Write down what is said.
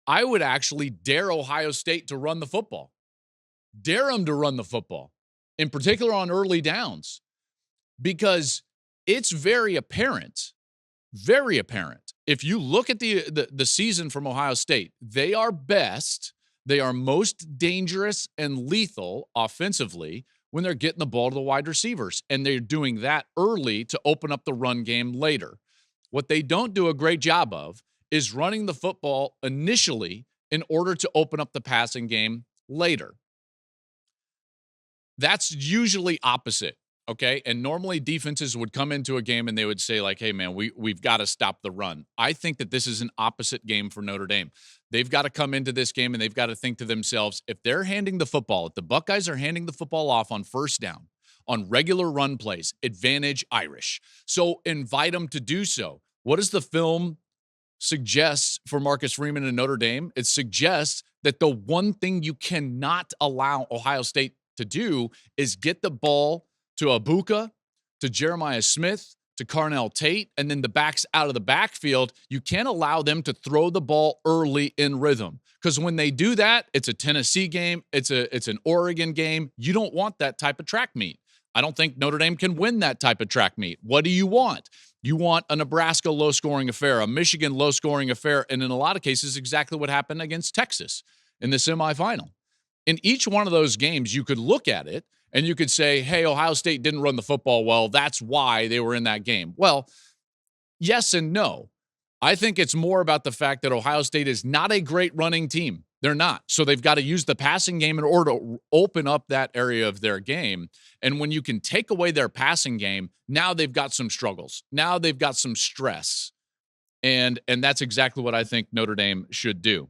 I would actually dare Ohio State to run the football. Dare them to run the football, in particular on early downs, because it's very apparent. If you look at the season from Ohio State, they are best, they are most dangerous and lethal offensively when they're getting the ball to the wide receivers, and they're doing that early to open up the run game later. What they don't do a great job of is running the football initially in order to open up the passing game later. That's usually opposite. Okay. And normally defenses would come into a game and they would say, like, hey, man, we've got to stop the run. I think that this is an opposite game for Notre Dame. They've got to come into this game and they've got to think to themselves, if they're handing the football, if the Buckeyes are handing the football off on first down, on regular run plays, advantage Irish. So invite them to do so. What does the film suggest for Marcus Freeman and Notre Dame? It suggests that the one thing you cannot allow Ohio State to do is get the ball to Abuka, to Jeremiah Smith, to Carnell Tate, and then the backs out of the backfield. You can't allow them to throw the ball early in rhythm, because when they do that, it's a Tennessee game, it's an Oregon game. You don't want that type of track meet. I don't think Notre Dame can win that type of track meet. What do you want? You want a Nebraska low-scoring affair, a Michigan low-scoring affair, and in a lot of cases, exactly what happened against Texas in the semifinal. In each one of those games, you could look at it and you could say, hey, Ohio State didn't run the football well. That's why they were in that game. Well, yes and no. I think it's more about the fact that Ohio State is not a great running team. They're not. So they've got to use the passing game in order to open up that area of their game. And when you can take away their passing game, now they've got some struggles. Now they've got some stress. And that's exactly what I think Notre Dame should do.